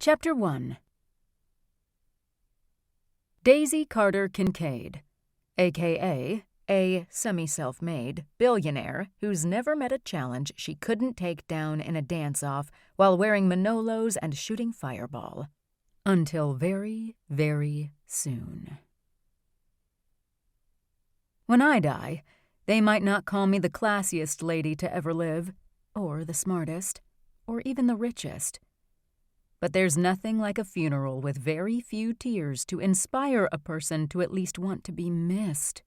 Chapter 1. Daisy Carter Kincaid, a.k.a. a semi-self-made billionaire who's never met a challenge she couldn't take down in a dance-off while wearing Manolos and shooting fireball. Until very, very soon. When I die, they might not call me the classiest lady to ever live, or the smartest, or even the richest. But there's nothing like a funeral with very few tears to inspire a person to at least want to be missed.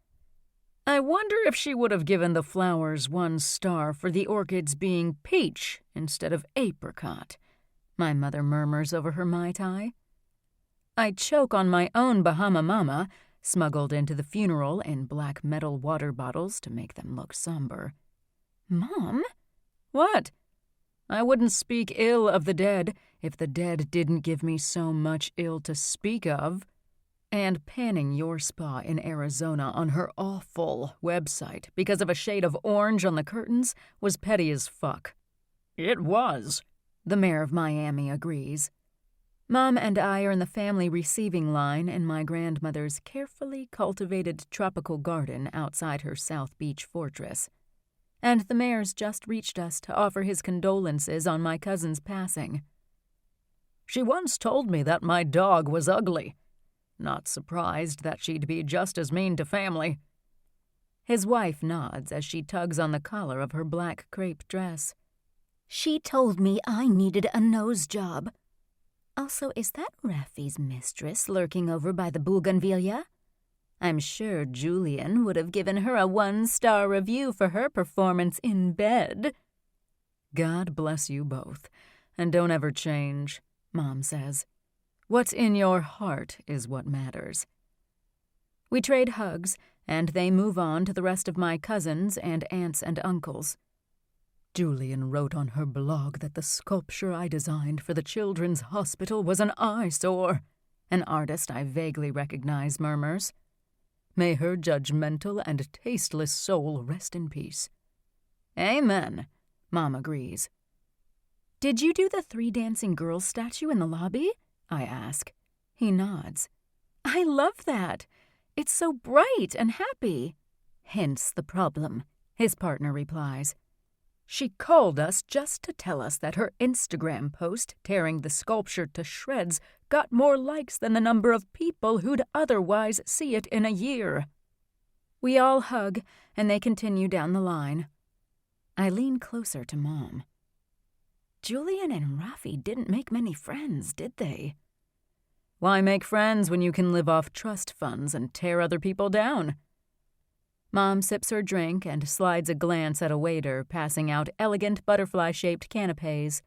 I wonder if she would have given the flowers 1 star for the orchids being peach instead of apricot, my mother murmurs over her Mai Tai. I choke on my own Bahama Mama, smuggled into the funeral in black metal water bottles to make them look somber. Mom? What? I wouldn't speak ill of the dead if the dead didn't give me so much ill to speak of. And panning your spa in Arizona on her awful website because of a shade of orange on the curtains was petty as fuck. It was, the mayor of Miami agrees. Mom and I are in the family receiving line in my grandmother's carefully cultivated tropical garden outside her South Beach fortress. And the mayor's just reached us to offer his condolences on my cousin's passing. She once told me that my dog was ugly. Not surprised that she'd be just as mean to family. His wife nods as she tugs on the collar of her black crepe dress. She told me I needed a nose job. Also, is that Rafi's mistress lurking over by the bougainvillea? I'm sure Julian would have given her a 1-star review for her performance in bed. God bless you both, and don't ever change, Mom says. What's in your heart is what matters. We trade hugs, and they move on to the rest of my cousins and aunts and uncles. Julian wrote on her blog that the sculpture I designed for the children's hospital was an eyesore, an artist I vaguely recognize murmurs. May her judgmental and tasteless soul rest in peace. Amen, Mom agrees. Did you do the 3 dancing girls statue in the lobby? I ask. He nods. I love that. It's so bright and happy. Hence the problem, his partner replies. She called us just to tell us that her Instagram post tearing the sculpture to shreds got more likes than the number of people who'd otherwise see it in a year. We all hug, and they continue down the line. I lean closer to Mom. Julian and Rafi didn't make many friends, did they? Why make friends when you can live off trust funds and tear other people down? Mom sips her drink and slides a glance at a waiter passing out elegant butterfly-shaped canapes,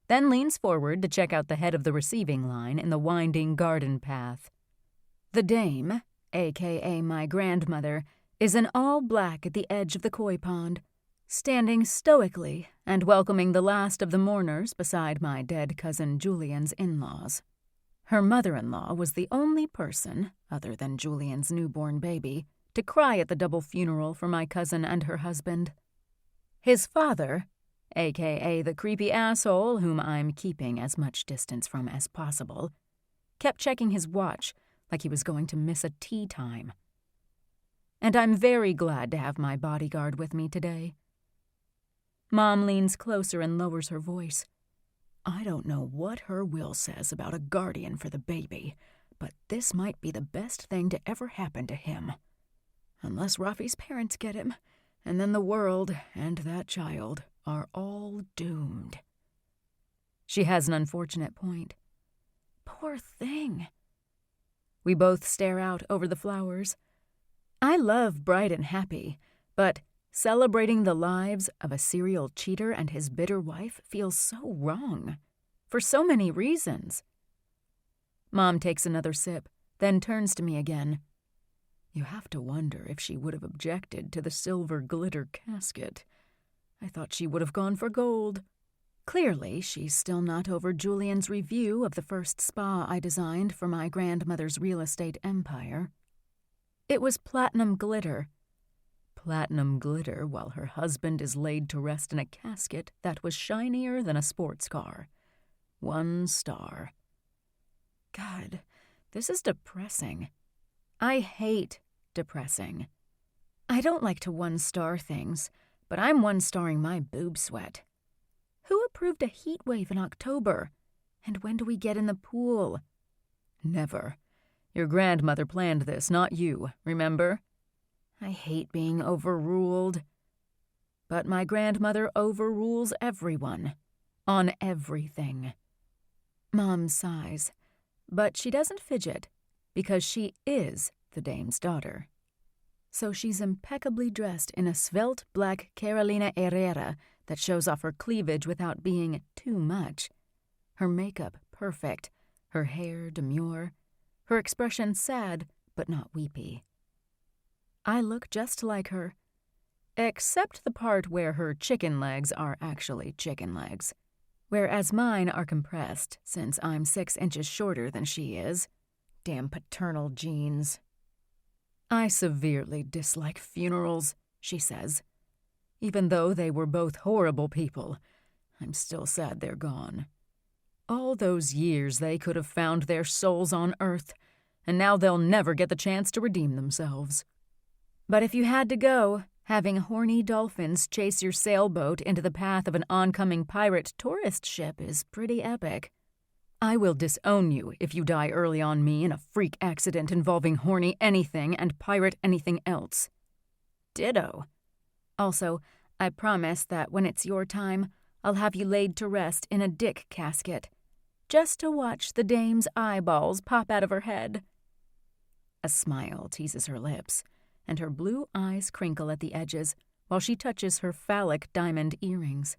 then leans forward to check out the head of the receiving line in the winding garden path. The dame, a.k.a. my grandmother, is in all black at the edge of the koi pond, standing stoically and welcoming the last of the mourners beside my dead cousin Julian's in-laws. Her mother-in-law was the only person, other than Julian's newborn baby, to cry at the double funeral for my cousin and her husband. His father, a.k.a. the creepy asshole whom I'm keeping as much distance from as possible, kept checking his watch like he was going to miss a tea time. And I'm very glad to have my bodyguard with me today. Mom leans closer and lowers her voice. I don't know what her will says about a guardian for the baby, but this might be the best thing to ever happen to him. Unless Rafi's parents get him, and then the world and that child are all doomed. She has an unfortunate point. Poor thing. We both stare out over the flowers. I love bright and happy, but celebrating the lives of a serial cheater and his bitter wife feels so wrong, for so many reasons. Mom takes another sip, then turns to me again. You have to wonder if she would have objected to the silver glitter casket. I thought she would have gone for gold. Clearly, she's still not over Julian's review of the first spa I designed for my grandmother's real estate empire. It was platinum glitter. Platinum glitter while her husband is laid to rest in a casket that was shinier than a sports car. 1 star. God, this is depressing. I hate depressing. I don't like to 1-star things, but I'm 1-starring my boob sweat. Who approved a heat wave in October? And when do we get in the pool? Never. Your grandmother planned this, not you, remember? I hate being overruled. But my grandmother overrules everyone. On everything. Mom sighs, but she doesn't fidget, because she is the dame's daughter. So she's impeccably dressed in a svelte black Carolina Herrera that shows off her cleavage without being too much. Her makeup perfect, her hair demure, her expression sad but not weepy. I look just like her, except the part where her chicken legs are actually chicken legs, whereas mine are compressed since I'm 6 inches shorter than she is. Damn paternal genes. I severely dislike funerals, she says. Even though they were both horrible people, I'm still sad they're gone. All those years they could have found their souls on earth, and now they'll never get the chance to redeem themselves. But if you had to go, having horny dolphins chase your sailboat into the path of an oncoming pirate tourist ship is pretty epic. I will disown you if you die early on me in a freak accident involving horny anything and pirate anything else. Ditto. Also, I promise that when it's your time, I'll have you laid to rest in a dick casket, just to watch the dame's eyeballs pop out of her head. A smile teases her lips, and her blue eyes crinkle at the edges while she touches her phallic diamond earrings.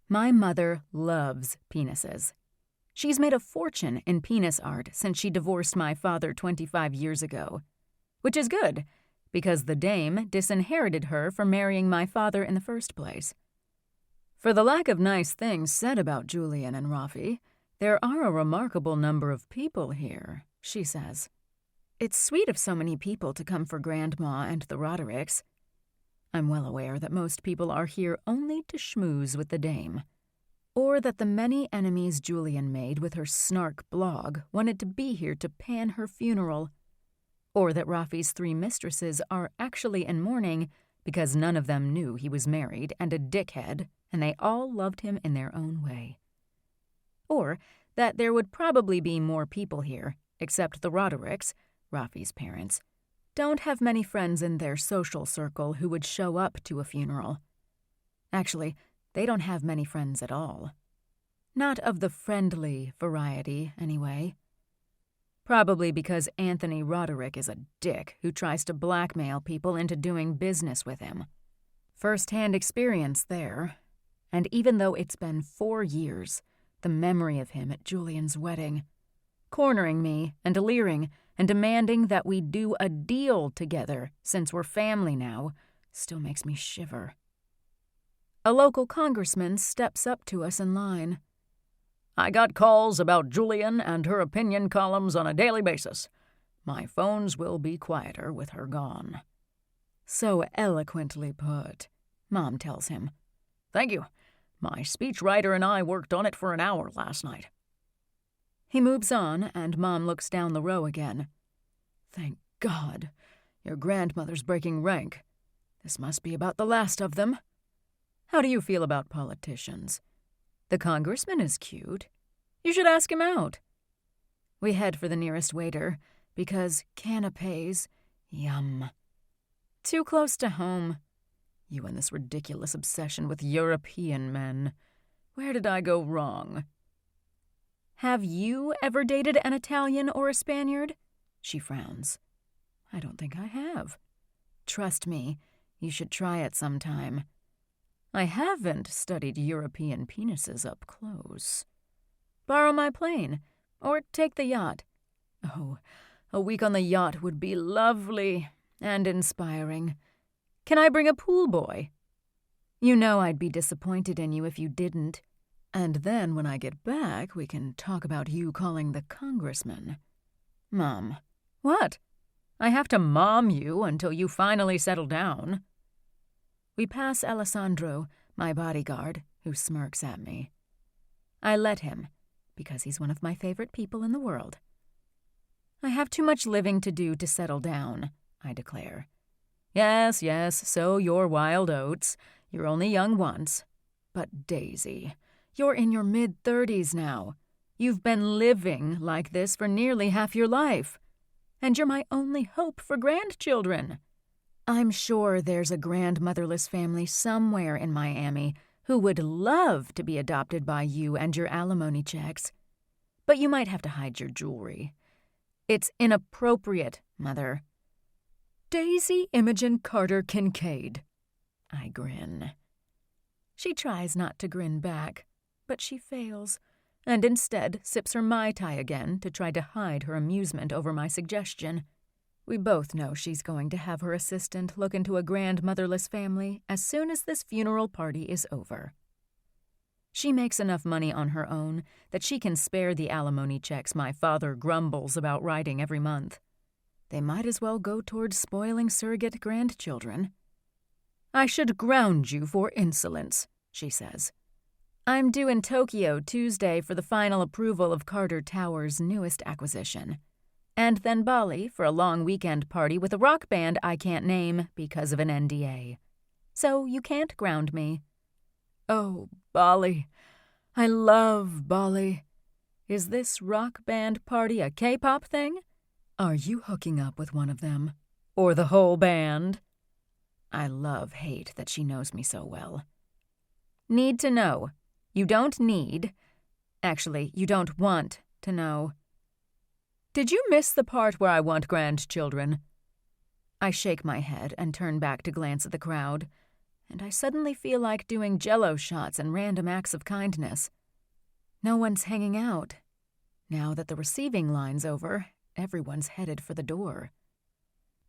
My mother loves penises. She's made a fortune in penis art since she divorced my father 25 years ago, which is good, because the dame disinherited her for marrying my father in the first place. For the lack of nice things said about Julian and Rafi, there are a remarkable number of people here, she says. It's sweet of so many people to come for Grandma and the Rodericks. I'm well aware that most people are here only to schmooze with the dame, or that the many enemies Julian made with her snark blog wanted to be here to pan her funeral, or that Rafi's 3 mistresses are actually in mourning because none of them knew he was married and a dickhead, and they all loved him in their own way. Or that there would probably be more people here, except the Rodericks, Rafi's parents, don't have many friends in their social circle who would show up to a funeral. Actually, they don't have many friends at all. Not of the friendly variety, anyway. Probably because Anthony Roderick is a dick who tries to blackmail people into doing business with him. First-hand experience there. And even though it's been 4 years, the memory of him at Julian's wedding, cornering me and leering and demanding that we do a deal together since we're family now, still makes me shiver. A local congressman steps up to us in line. I got calls about Julian and her opinion columns on a daily basis. My phones will be quieter with her gone. So eloquently put, Mom tells him. Thank you. My speechwriter and I worked on it for an hour last night. He moves on, and Mom looks down the row again. Thank God. Your grandmother's breaking rank. This must be about the last of them. How do you feel about politicians? The congressman is cute. You should ask him out. We head for the nearest waiter, because canapes, yum. Too close to home. You and this ridiculous obsession with European men. Where did I go wrong? Have you ever dated an Italian or a Spaniard? She frowns. I don't think I have. Trust me, you should try it sometime. I haven't studied European penises up close. Borrow my plane, or take the yacht. Oh, a week on the yacht would be lovely and inspiring. Can I bring a pool boy? You know I'd be disappointed in you if you didn't. And then when I get back, we can talk about you calling the congressman. Mom. What? I have to mom you until you finally settle down. We pass Alessandro, my bodyguard, who smirks at me. I let him, because he's one of my favorite people in the world. I have too much living to do to settle down, I declare. Yes, sow your wild oats. You're only young once. But Daisy, you're in your mid-30s now. You've been living like this for nearly half your life. And you're my only hope for grandchildren. I'm sure there's a grandmotherless family somewhere in Miami who would love to be adopted by you and your alimony checks. But you might have to hide your jewelry. It's inappropriate, Mother. Daisy Imogen Carter Kincaid. I grin. She tries not to grin back, but she fails, and instead sips her Mai Tai again to try to hide her amusement over my suggestion. We both know she's going to have her assistant look into a grandmotherless family as soon as this funeral party is over. She makes enough money on her own that she can spare the alimony checks my father grumbles about writing every month. They might as well go towards spoiling surrogate grandchildren. I should ground you for insolence, she says. I'm due in Tokyo Tuesday for the final approval of Carter Tower's newest acquisition. And then Bali for a long weekend party with a rock band I can't name because of an NDA. So you can't ground me. Oh, Bali. I love Bali. Is this rock band party a K-pop thing? Are you hooking up with one of them? Or the whole band? I hate that she knows me so well. Need to know. You don't need. Actually, you don't want to know. Did you miss the part where I want grandchildren? I shake my head and turn back to glance at the crowd, and I suddenly feel like doing Jell-O shots and random acts of kindness. No one's hanging out. Now that the receiving line's over, everyone's headed for the door.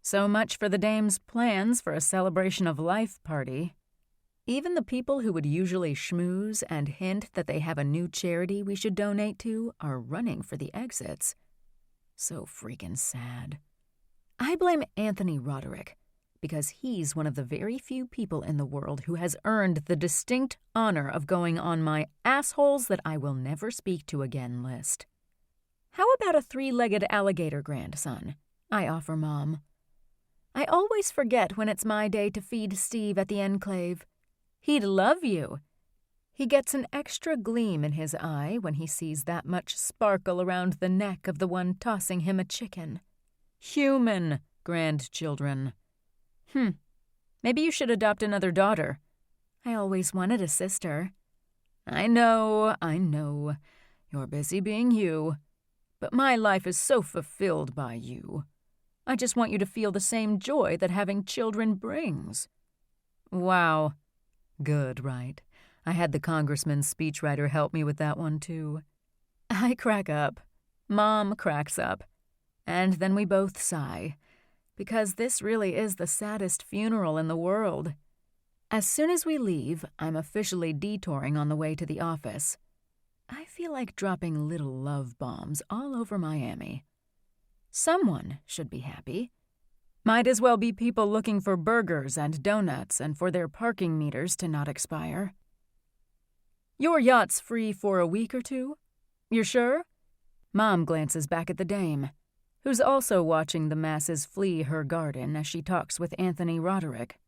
So much for the dame's plans for a celebration of life party. Even the people who would usually schmooze and hint that they have a new charity we should donate to are running for the exits. So freaking sad. I blame Anthony Roderick, because he's one of the very few people in the world who has earned the distinct honor of going on my assholes that I will never speak to again list. How about a 3-legged alligator grandson? I offer Mom. I always forget when it's my day to feed Steve at the Enclave. He'd love you. He gets an extra gleam in his eye when he sees that much sparkle around the neck of the one tossing him a chicken. Human grandchildren. Maybe you should adopt another daughter. I always wanted a sister. I know. You're busy being you. But my life is so fulfilled by you. I just want you to feel the same joy that having children brings. Wow. Good, right? I had the congressman's speechwriter help me with that one, too. I crack up. Mom cracks up. And then we both sigh, because this really is the saddest funeral in the world. As soon as we leave, I'm officially detouring on the way to the office. I feel like dropping little love bombs all over Miami. Someone should be happy. Might as well be people looking for burgers and donuts and for their parking meters to not expire. Your yacht's free for a week or two? You're sure? Mom glances back at the dame, who's also watching the masses flee her garden as she talks with Anthony Roderick.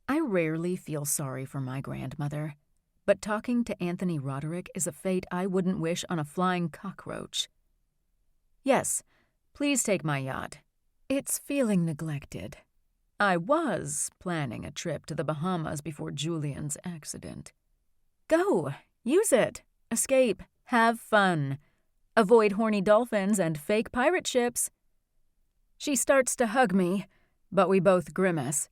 I rarely feel sorry for my grandmother, but talking to Anthony Roderick is a fate I wouldn't wish on a flying cockroach. Yes, please take my yacht. It's feeling neglected. I was planning a trip to the Bahamas before Julian's accident. Go, use it, escape, have fun. Avoid horny dolphins and fake pirate ships. She starts to hug me, but we both grimace.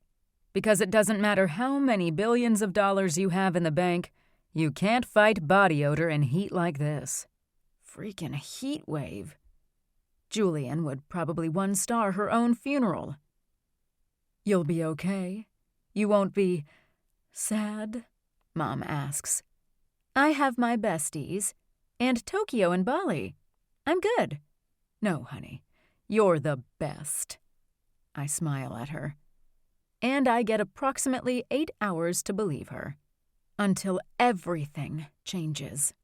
Because it doesn't matter how many billions of dollars you have in the bank, you can't fight body odor in heat like this. Freaking heat wave. Julian would probably one-star her own funeral. You'll be okay? You won't be sad? Mom asks. I have my besties, and Tokyo and Bali. I'm good. No, honey, you're the best. I smile at her. And I get approximately 8 hours to believe her. Until everything changes.